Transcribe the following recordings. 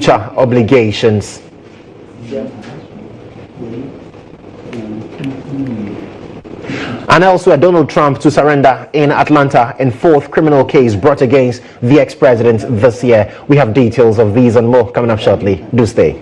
future obligations. And elsewhere, Donald Trump to surrender in Atlanta in fourth criminal case brought against the ex-president this year. We have details of these and more coming up shortly. Do stay.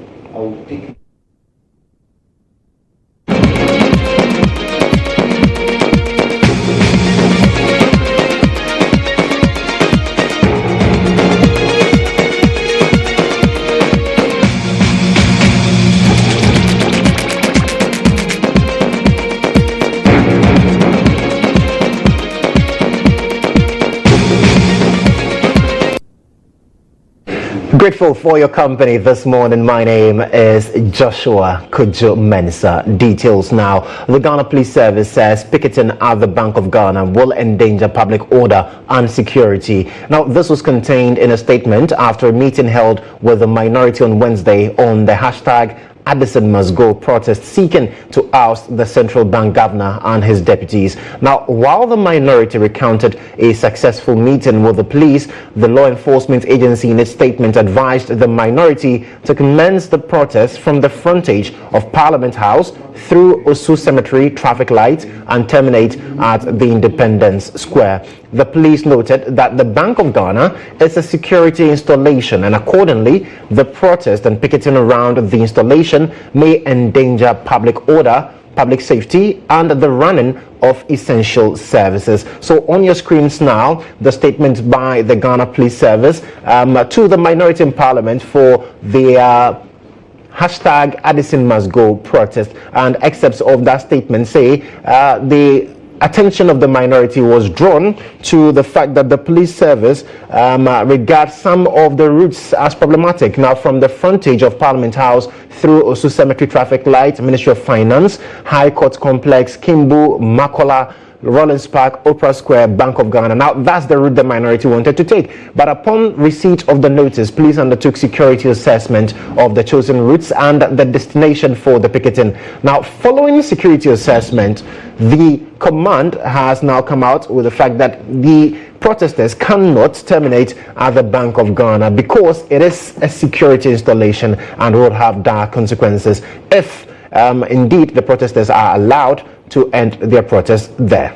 Grateful for your company this morning. My name is Joshua Kujo Mensa. Details now. The Ghana Police Service says picketing at the Bank of Ghana will endanger public order and security. Now, this was contained in a statement after a meeting held with the minority on Wednesday on the hashtag Addison Must Go protest seeking to oust the central bank governor and his deputies. Now, while the minority recounted a successful meeting with the police, the law enforcement agency in its statement advised the minority to commence the protest from the frontage of Parliament House through Osu Cemetery traffic light and terminate at the Independence Square. The police noted that the Bank of Ghana is a security installation, and accordingly, the protest and picketing around the installation may endanger public order, public safety, and the running of essential services. So on your screens now, the statement by the Ghana Police Service to the minority in Parliament for their hashtag Addison Must Go protest, and excerpts of that statement say the attention of the minority was drawn to the fact that the police service regards some of the routes as problematic. Now, from the frontage of Parliament House through Osu Cemetery traffic light, Ministry of Finance, High Court Complex, Kimbu, Makola, Rollins Park, Oprah Square, Bank of Ghana. Now, that's the route the minority wanted to take. But upon receipt of the notice, police undertook security assessment of the chosen routes and the destination for the picketing. Now, following security assessment, the command has now come out with the fact that the protesters cannot terminate at the Bank of Ghana because it is a security installation and will have dire consequences if indeed the protesters are allowed to end their protest there.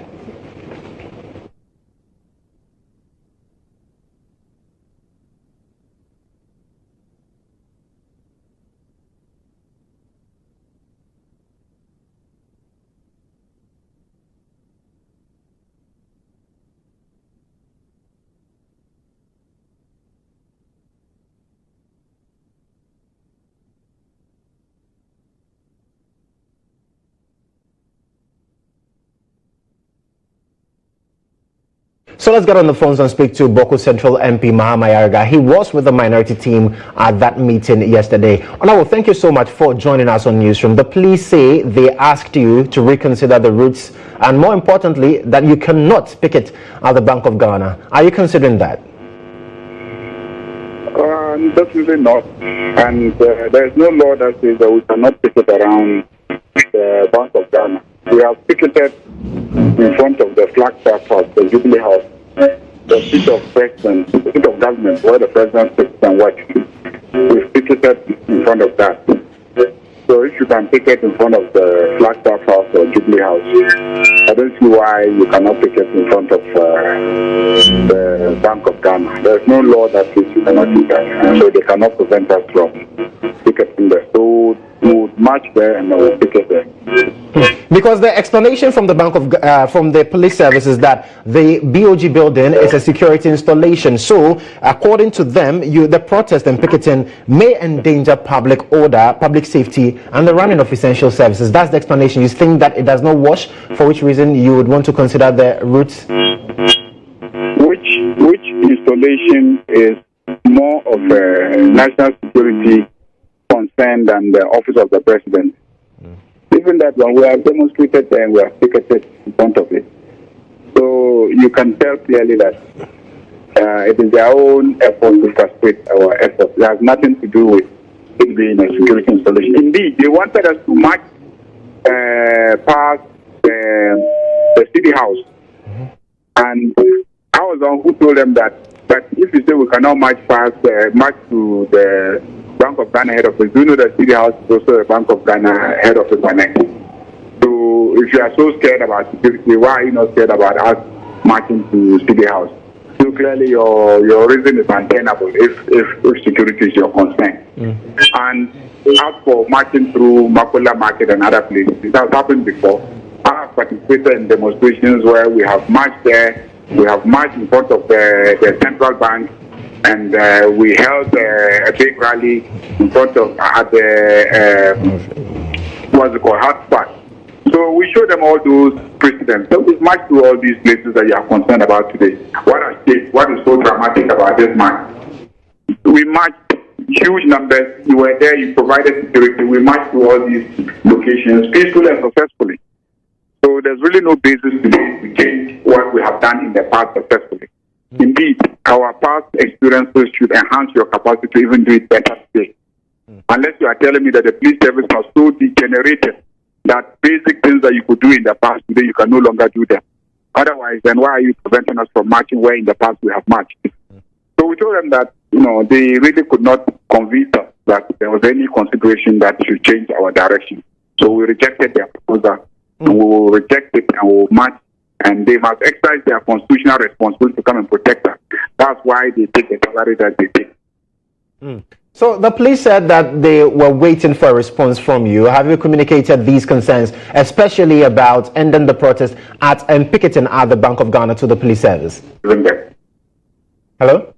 So let's get on the phones and speak to Boko Central MP Mahama Yarga. He was with the minority team at that meeting yesterday. Honorable, thank you so much for joining us on Newsroom. The police say they asked you to reconsider the routes and, more importantly, that you cannot picket at the Bank of Ghana. Are you considering that? Definitely not. And there is no law that says that we cannot picket around the Bank of Ghana. We have picketed in front of the flagstaff house, the Jubilee House, the seat of president, the seat of government, where the president sits and works. We've picketed in front of that. So if you can picket in front of the flagstaff house or Jubilee House, I don't see why you cannot picket in front of the Bank of Ghana. There's no law that says you cannot do that, so they cannot prevent us from picketing there. So we would march there and we will picket there. Because the explanation from the from the police service is that the BOG building is a security installation. So, according to them, the protest and picketing may endanger public order, public safety, and the running of essential services. That's the explanation. You think that it does not wash, for which reason you would want to consider the routes? Which installation is more of a national security concern than the office of the president? Even that one, we have demonstrated and we have picketed in front of it. So you can tell clearly that it is their own effort to frustrate our efforts. It has nothing to do with it being a security installation. Indeed, they wanted us to march past the city house. And I was the one who told them that if you say we cannot march past, march to the Bank of Ghana head office. Do you know that City House is also a Bank of Ghana head office connect? So if you are so scared about security, why are you not scared about us marching to City House? So clearly your reason is untenable if security is your concern. And as for marching through Makola Market and other places, it has happened before. I have participated in demonstrations where we have marched there, we have marched in front of the central bank, and we held a big rally in front of what's it called, hotspot. So we show them all those precedents. So we march to all these places that you are concerned about today. What is so dramatic about this march? We marched huge numbers. You were there, you provided security. We marched to all these locations peacefully and successfully. So there's really no basis today to change what we have done in the past successfully. Indeed, our past experiences should enhance your capacity to even do it better today. Unless you are telling me that the police service was so degenerated that basic things that you could do in the past today, you can no longer do them. Otherwise, then why are you preventing us from marching where in the past we have marched? So we told them that, they really could not convince us that there was any consideration that should change our direction. So we rejected their proposal, and we will reject it and we will march, and they must exercise their constitutional responsibility to come and protect us. That's why they take the salary that they take. So the police said that they were waiting for a response from you. Have you communicated these concerns, especially about ending the protest and picketing at the Bank of Ghana to the police service? Hello?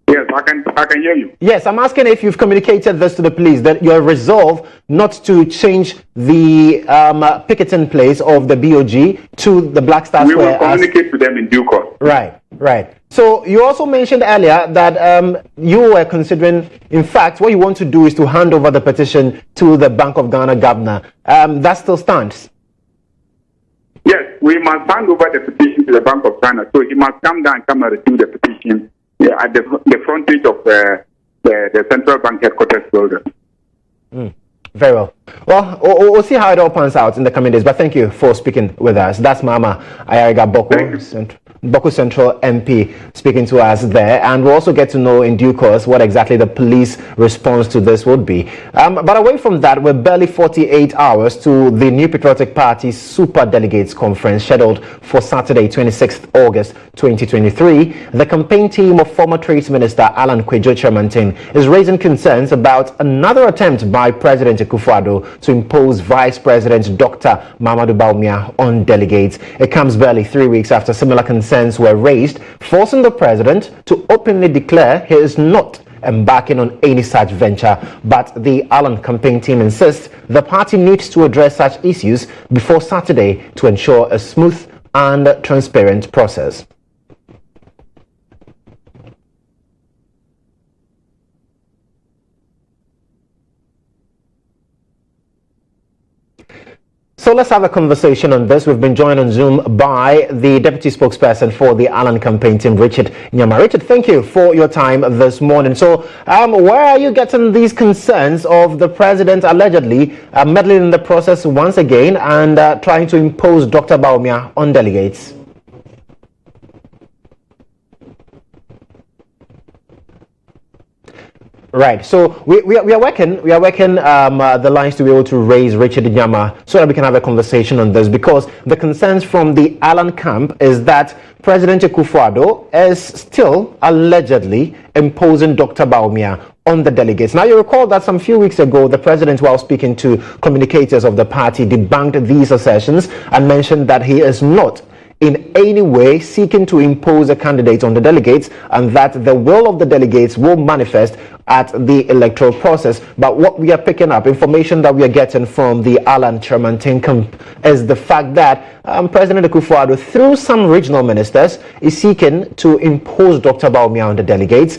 Yes, I can hear you. Yes, I'm asking if you've communicated this to the police, that your resolve not to change the picketing place of the BOG to the Black Star Square. We will communicate to them in due course. Right. So you also mentioned earlier that you were considering, in fact, what you want to do is to hand over the petition to the Bank of Ghana governor. That still stands? Yes, we must hand over the petition to the Bank of Ghana. So he must come down and come and receive the petition at the frontage of the central bank headquarters building. Very well. Well, we'll see how it all pans out in the coming days. But thank you for speaking with us. That's Mama Ayariga Boko Central MP speaking to us there. And we'll also get to know in due course what exactly the police response to this would be. But away from that, we're barely 48 hours to the New Patriotic Party's Super Delegates Conference scheduled for Saturday, 26th August 2023. The campaign team of former Trade Minister Alan Kwadwo Kyerematen is raising concerns about another attempt by President Akufo-Addo to impose Vice President Dr. Mahamudu Bawumia on delegates. It comes barely 3 weeks after similar concerns were raised, forcing the president to openly declare he is not embarking on any such venture. But the Allen campaign team insists the party needs to address such issues before Saturday to ensure a smooth and transparent process. So let's have a conversation on this. We've been joined on Zoom by the deputy spokesperson for the Allen campaign team, Richard Nyama. Richard, thank you for your time this morning. So where are you getting these concerns of the president allegedly meddling in the process once again and trying to impose Dr. Bawumia on delegates? Right. So we are working the lines to be able to raise Richard Nyama so that we can have a conversation on this, because the concerns from the Allen camp is that President Akufo-Addo is still allegedly imposing Dr. Bawumia on the delegates. Now, you recall that some few weeks ago, the president, while speaking to communicators of the party, debunked these assertions and mentioned that he is not in any way seeking to impose a candidate on the delegates, and that the will of the delegates will manifest at the electoral process. But what we are picking up, information that we are getting from the Alan Kyerematen camp, is the fact that President Akufo-Addo, through some regional ministers, is seeking to impose Dr. Bawumia on the delegates,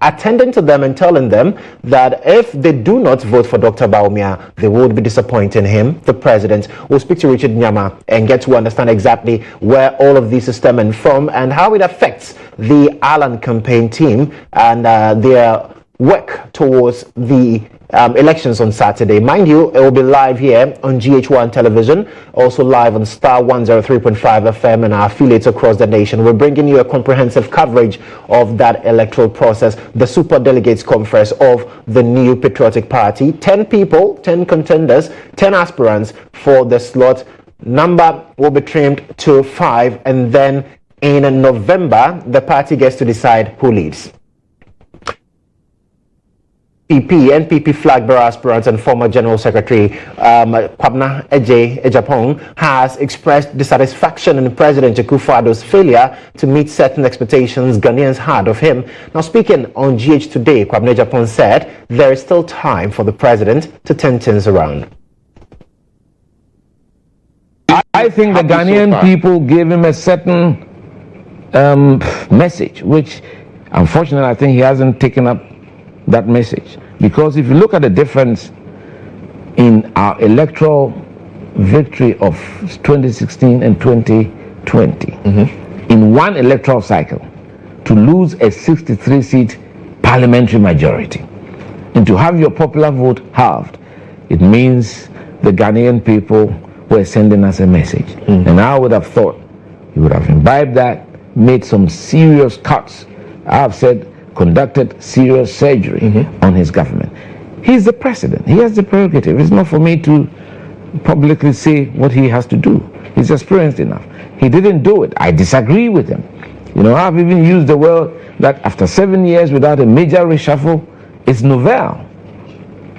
attending to them and telling them that if they do not vote for Dr. Bawumia, they would be disappointing him, the president. We'll speak to Richard Nyama and get to understand exactly where all of this is stemming from and how it affects the Allen campaign team and their work towards the elections on Saturday. Mind you, it will be live here on GH1 television, also live on Star 103.5 FM and our affiliates across the nation. We're bringing you a comprehensive coverage of that electoral process, the Super Delegates Conference of the new Patriotic Party. 10 people, 10 contenders, 10 aspirants for the slot. Number will be trimmed to 5, and then in November, the party gets to decide who leads. NPP flag bearer aspirant and former General Secretary GHOne Newsroom has expressed dissatisfaction in President Akufo-Addo's failure to meet certain expectations Ghanaians had of him. Now, speaking on GH Today, GHOne Newsroom said there is still time for the president to turn things around. I think the Ghanaian people gave him a certain message, which unfortunately I think he hasn't taken up that message. Because if you look at the difference in our electoral victory of 2016 and 2020, in one electoral cycle, to lose a 63-seat parliamentary majority and to have your popular vote halved, it means the Ghanaian people were sending us a message. And I would have thought he would have imbibed that, made some serious cuts. I have said conducted serious surgery on his government. He's the president. He has the prerogative. It's not for me to publicly say what he has to do. He's experienced enough. He didn't do it. I disagree with him. You know, I've even used the word that after 7 years without a major reshuffle, it's novel.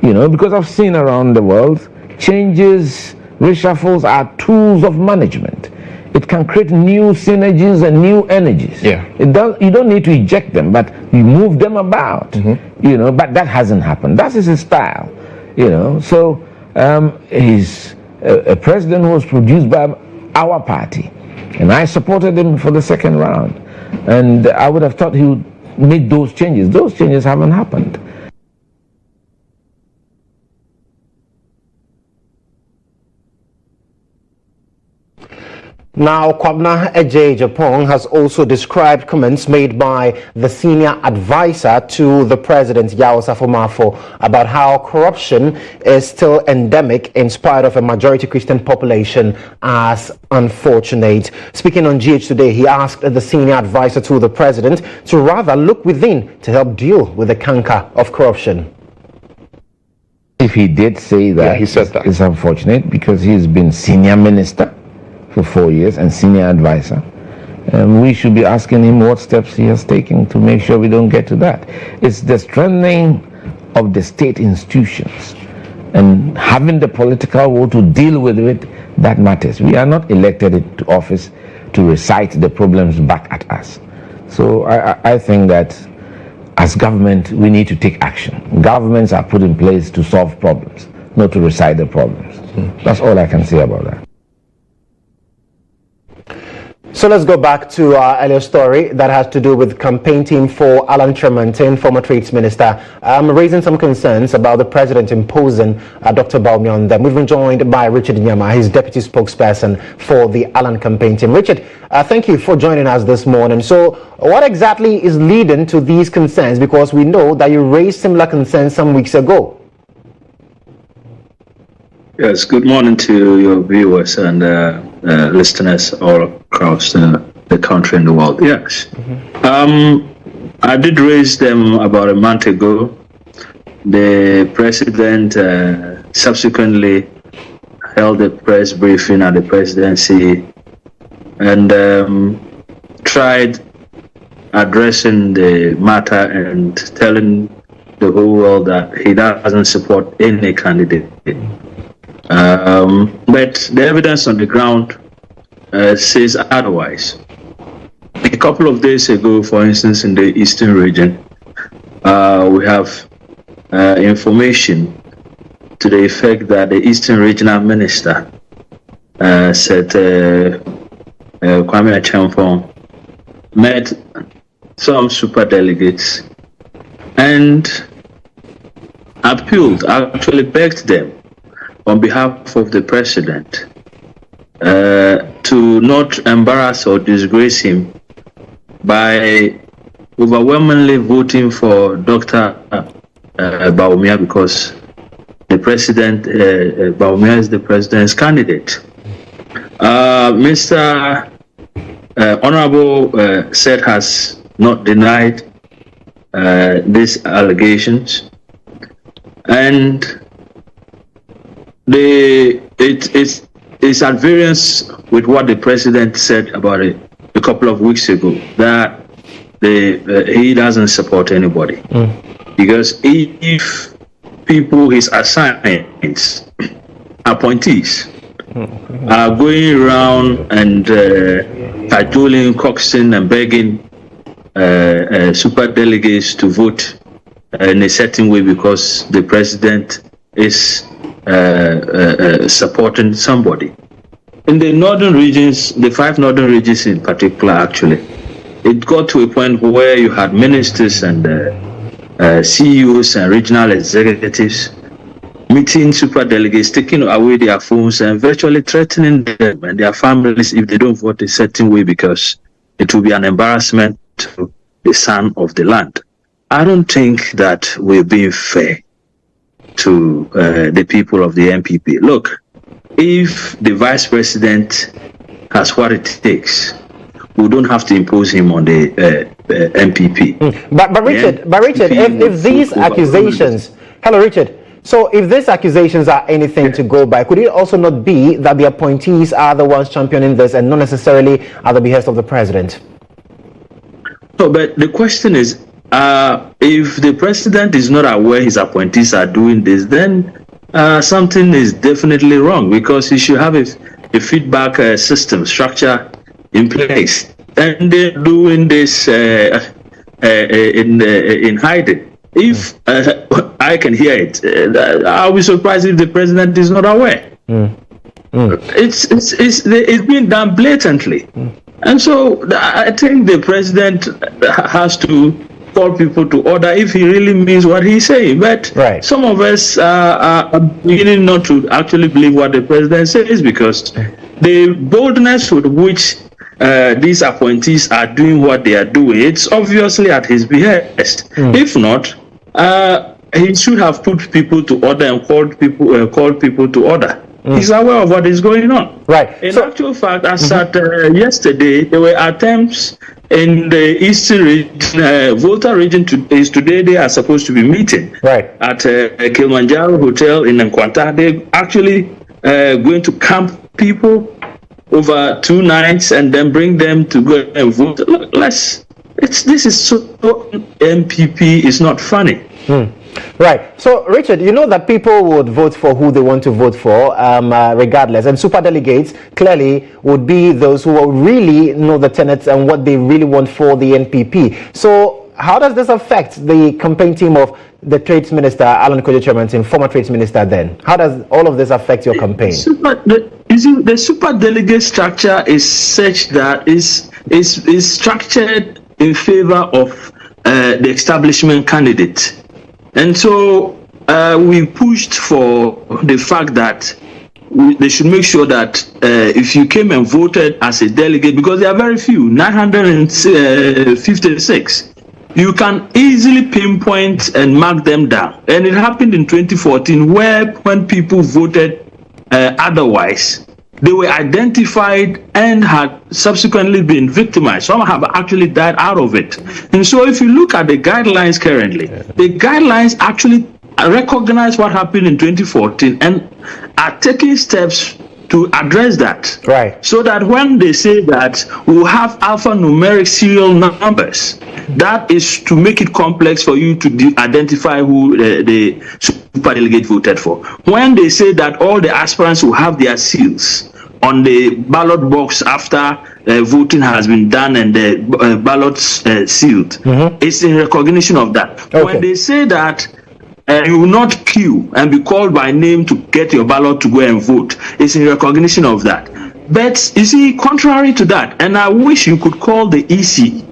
You know, because I've seen around the world, changes, reshuffles are tools of management. It can create new synergies and new energies. You don't need to eject them, but you move them about. You know, but that hasn't happened. That is his style. You know, so he's a president who was produced by our party, and I supported him for the second round. And I would have thought he would make those changes. Those changes haven't happened. Now, GHOne Newsroom has also described comments made by the senior advisor to the president, Yao Safo-Mafo, about how corruption is still endemic in spite of a majority Christian population as unfortunate. Speaking on GH Today, he asked the senior advisor to the president to rather look within to help deal with the canker of corruption. If he did say that, he said that. It's unfortunate because he's been senior minister for 4 years and senior advisor. We should be asking him what steps he has taken to make sure we don't get to that. It's the strengthening of the state institutions and having the political will to deal with it that matters. We are not elected into office to recite the problems back at us. So I think that as government, we need to take action. Governments are put in place to solve problems, not to recite the problems. That's all I can say about that. So let's go back to our earlier story that has to do with campaign team for Alan Tremontaine, former Trades Minister, raising some concerns about the president imposing Dr. Bawumia on them. We've been joined by Richard Nyama, his deputy spokesperson for the Alan campaign team. Richard, thank you for joining us this morning. So what exactly is leading to these concerns? Because we know that you raised similar concerns some weeks ago. Yes, good morning to your viewers and listeners all across the country and the world. Yes. I did raise them about a month ago. The president subsequently held a press briefing at the presidency and tried addressing the matter and telling the whole world that he doesn't support any candidate. But the evidence on the ground says otherwise. A couple of days ago, for instance, in the eastern region, we have information to the effect that the eastern regional minister said Kwame Acheampong met some super delegates and appealed, actually begged them on behalf of the president to not embarrass or disgrace him by overwhelmingly voting for Dr. Bawumia because the president, Bawumia is the president's candidate. Mr. Honorable said has not denied these allegations, and it's at variance with what the president said about it a couple of weeks ago, that he doesn't support anybody. Because if people, his assignments, appointees, are going around and cajoling, coaxing, and begging super delegates to vote in a certain way because the president is supporting somebody. In the northern regions, the 5 northern regions in particular, actually, it got to a point where you had ministers and CEOs and regional executives meeting super delegates, taking away their phones and virtually threatening them and their families if they don't vote a certain way because it will be an embarrassment to the son of the land. I don't think that we're being fair to the people of the MPP. Look, if the vice president has what it takes, we don't have to impose him on the MPP. But Richard, if these accusations, hello Richard, so if these accusations are anything to go by, could it also not be that the appointees are the ones championing this and not necessarily at the behest of the president? No, but the question is, if the president is not aware his appointees are doing this, then something is definitely wrong, because he should have a feedback system structure in place, and they're doing this in hiding. If I can hear it, I'll be surprised if the president is not aware. It's been done blatantly, and so I think the president has to call people to order if he really means what he's saying. But some of us are beginning not to actually believe what the president says, because the boldness with which these appointees are doing what they are doing, it's obviously at his behest. If not, he should have put people to order and called people to order. He's aware of what is going on. In actual fact, as at yesterday, there were attempts in the eastern region, Volta region today. They are supposed to be meeting at Kilimanjaro Hotel in Nkwanta. They're actually going to camp people over 2 nights and then bring them to go and vote. Look, this is so MPP is not funny. So Richard, you know that people would vote for who they want to vote for, regardless, and super delegates clearly would be those who will really know the tenets and what they really want for the NPP. So how does this affect the campaign team of the Trades Minister, Alan Kojo, former Trades Minister then? How does all of this affect your campaign? The super delegate structure is such that is structured in favor of the establishment candidate. And so we pushed for the fact that they should make sure that if you came and voted as a delegate, because there are very few, 956, you can easily pinpoint and mark them down. And it happened in 2014, where when people voted otherwise, they were identified and had subsequently been victimized. Some have actually died out of it. And so if you look at the guidelines currently, the guidelines actually recognize what happened in 2014 and are taking steps to address that. So that when they say that we'll have alphanumeric serial numbers, that is to make it complex for you to identify who the super delegate voted for. When they say that all the aspirants will have their seals on the ballot box after voting has been done and the ballots sealed, it's in recognition of that. When they say that you will not queue and be called by name to get your ballot to go and vote, it's in recognition of that. But you see, contrary to that, and I wish you could call the EC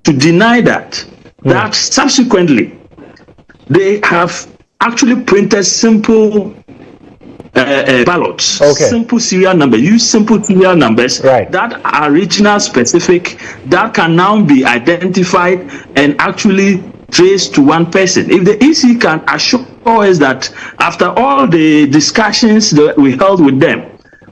to deny that, that subsequently they have actually printed simple ballots. Okay. Simple serial numbers. Use simple serial numbers Right. that are regional specific, that can now be identified and actually traced to one person. If the EC can assure us that after all the discussions that we held with them,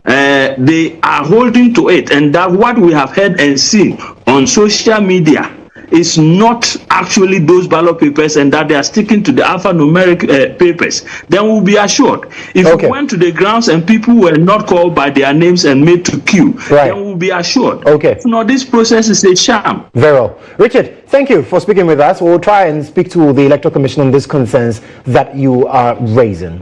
they are holding to it, and that what we have heard and seen on social media is not actually those ballot papers, and that they are sticking to the alphanumeric papers, then we'll be assured. If Okay. we went to the grounds and people were not called by their names and made to queue, Right. then we'll be assured. Okay. No, this process is a sham. Very well. Richard, thank you for speaking with us. We'll try and speak to the Electoral Commission on these concerns that you are raising.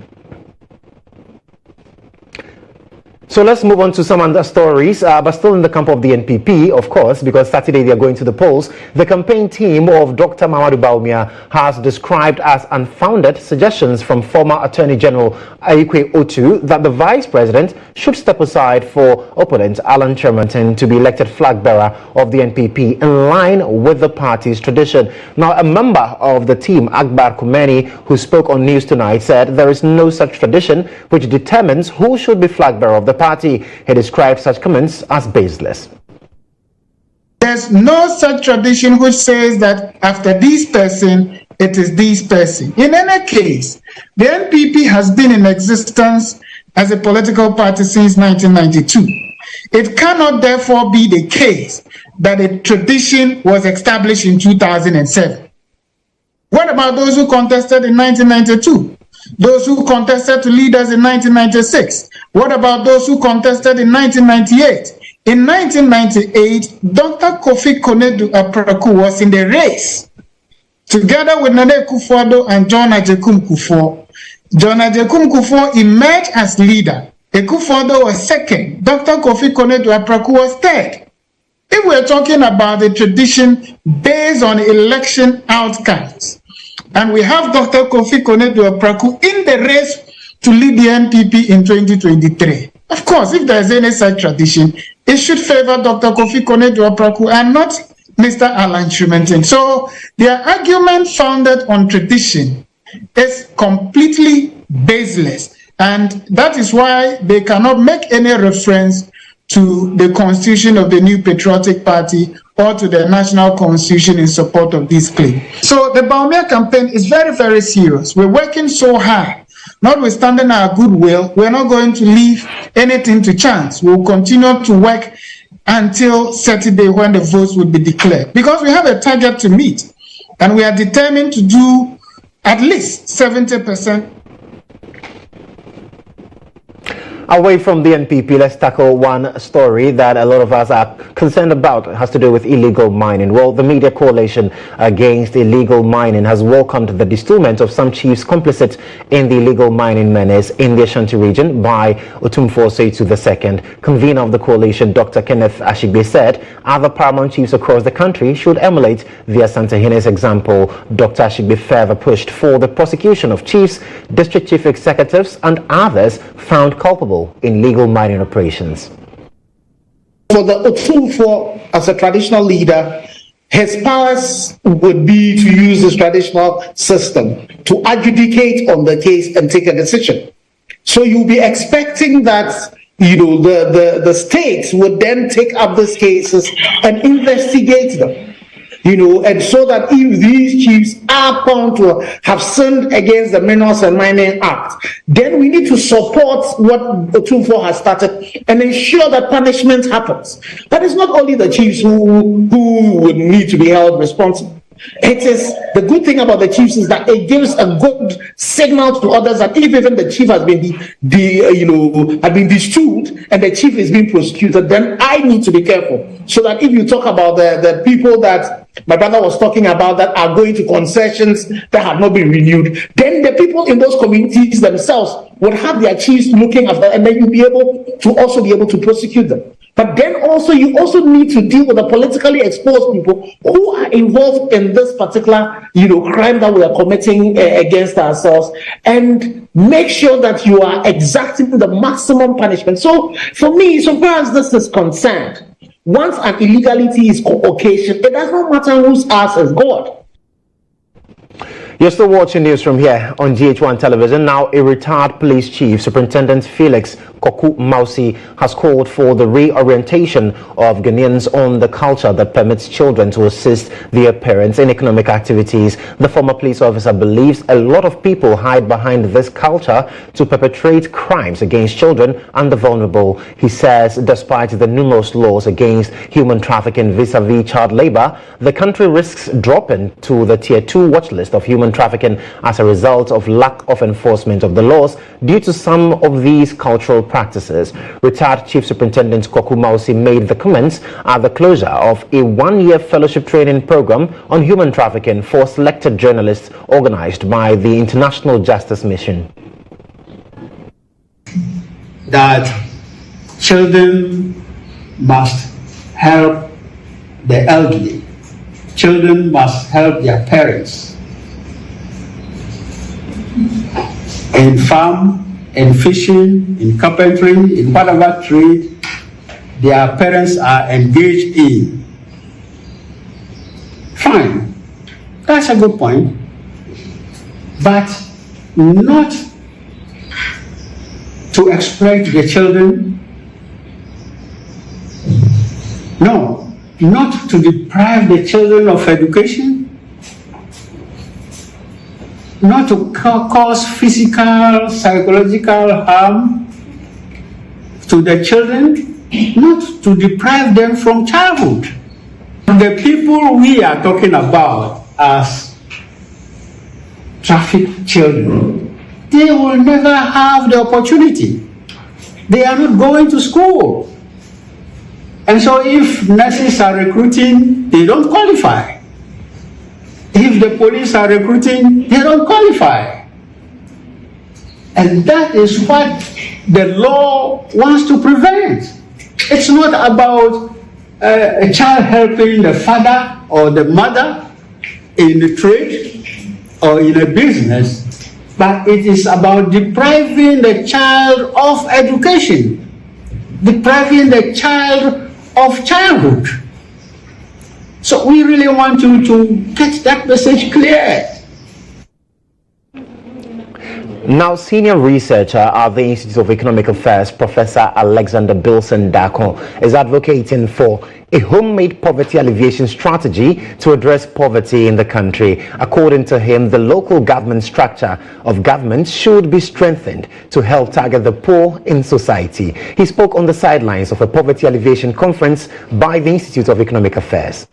So let's move on to some other stories, but still in the camp of the NPP, of course, because Saturday they are going to the polls. The campaign team of Dr. Mahamudu Bawumia has described as unfounded suggestions from former Attorney General Ayikwe Otu that the Vice President should step aside for opponent Alan Chermanton to be elected flag bearer of the NPP in line with the party's tradition. Now, a member of the team, Akbar Kumeni, who spoke on News Tonight, said there is no such tradition which determines who should be flag bearer of the party. He described such comments as baseless. There's no such tradition which says that after this person, it is this person. In any case, the NPP has been in existence as a political party since 1992. It cannot therefore be the case that a tradition was established in 2007. What about those who contested in 1992? Those who contested to lead us in 1996? What about those who contested in 1998? In 1998, Dr. Kofi Konedu Apraku was in the race, together with Nana Akufo-Addo and John Agyekum Kufuor. John Agyekum Kufuor emerged as leader. Akufo-Addo was second. Dr. Kofi Konedu Apraku was third. If we're talking about the tradition based on election outcomes, and we have Dr. Kofi Konedu Apraku in the race to lead the NPP in 2023. Of course, if there is any such tradition, it should favor Dr. Kofi Konedu Apraku and not Mr. Alan Chermanton. So their argument founded on tradition is completely baseless, and that is why they cannot make any reference to the constitution of the New Patriotic Party or to the national constitution in support of this claim. So the Bawumia campaign is very, very serious. We're working so hard. Notwithstanding our goodwill, we're not going to leave anything to chance. We'll continue to work until Saturday when the votes will be declared, because we have a target to meet, and we are determined to do at least 70%. Away from the NPP, let's tackle one story that a lot of us are concerned about. It has to do with illegal mining. Well, the Media Coalition Against Illegal Mining has welcomed the distillment of some chiefs complicit in the illegal mining menace in the Ashanti region by Otumfuo Oseitu II. Convener of the coalition, Dr. Kenneth Ashigbe, said other paramount chiefs across the country should emulate the Asante-Hene's example. Dr. Ashigbe further pushed for the prosecution of chiefs, district chief executives, and others found culpable in illegal mining operations. For the Otumfuo as a traditional leader, his powers would be to use this traditional system to adjudicate on the case and take a decision. So you'll be expecting that the states would then take up these cases and investigate them. And so that if these chiefs are found to have sinned against the Minerals and Mining Act, then we need to support what Otumfuo has started and ensure that punishment happens. That is not only the chiefs who would need to be held responsible. It is the good thing about the chiefs is that it gives a good signal to others that if even the chief has been disturbed and the chief is being prosecuted, then I need to be careful. So that if you talk about the people that my brother was talking about that are going to concessions that have not been renewed, then the people in those communities themselves would have their chiefs looking after, and then you'll be able to prosecute them. But then also, you also need to deal with the politically exposed people who are involved in this particular, crime that we are committing against ourselves, and make sure that you are exacting the maximum punishment. So, for me, so far as this is concerned, once an illegality is occasioned, it does not matter whose ass is God. You're still watching Newsroom here on GHOne Television. Now, a retired police chief, Superintendent Felix Koku Mausi, has called for the reorientation of Ghanaians on the culture that permits children to assist their parents in economic activities. The former police officer believes a lot of people hide behind this culture to perpetrate crimes against children and the vulnerable. He says despite the numerous laws against human trafficking vis-a-vis child labor, the country risks dropping to the Tier 2 watch list of human trafficking as a result of lack of enforcement of the laws due to some of these cultural practices. Retired Chief Superintendent Koku Mausi made the comments at the closure of a one-year fellowship training program on human trafficking for selected journalists organized by the International Justice Mission. That children must help the elderly. Children must help their parents. In farm, in fishing, in carpentry, in whatever trade their parents are engaged in. Fine, that's a good point, but not to exploit the children. No, not to deprive the children of education. Not to cause physical, psychological harm to the children, not to deprive them from childhood. The people we are talking about as trafficked children, they will never have the opportunity. They are not going to school. And so if nurses are recruiting, they don't qualify. If the police are recruiting, they don't qualify. And that is what the law wants to prevent. It's not about a child helping the father or the mother in the trade or in a business, but it is about depriving the child of education, depriving the child of childhood. So we really want you to get that message clear. Now, senior researcher at the Institute of Economic Affairs, Professor Alexander Bilson Dako, is advocating for a homemade poverty alleviation strategy to address poverty in the country. According to him, the local government structure of government should be strengthened to help target the poor in society. He spoke on the sidelines of a poverty alleviation conference by the Institute of Economic Affairs.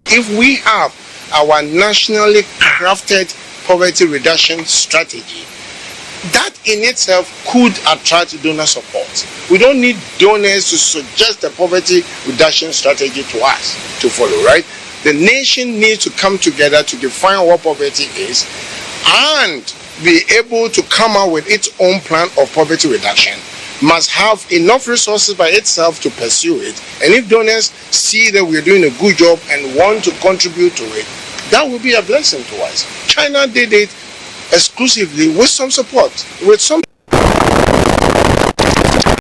If we have our nationally crafted poverty reduction strategy, that in itself could attract donor support. We don't need donors to suggest a poverty reduction strategy to us to follow, right? The nation needs to come together to define what poverty is and be able to come out with its own plan of poverty reduction. Must have enough resources by itself to pursue it. And if donors see that we're doing a good job and want to contribute to it, that will be a blessing to us. China did it exclusively with some support, with some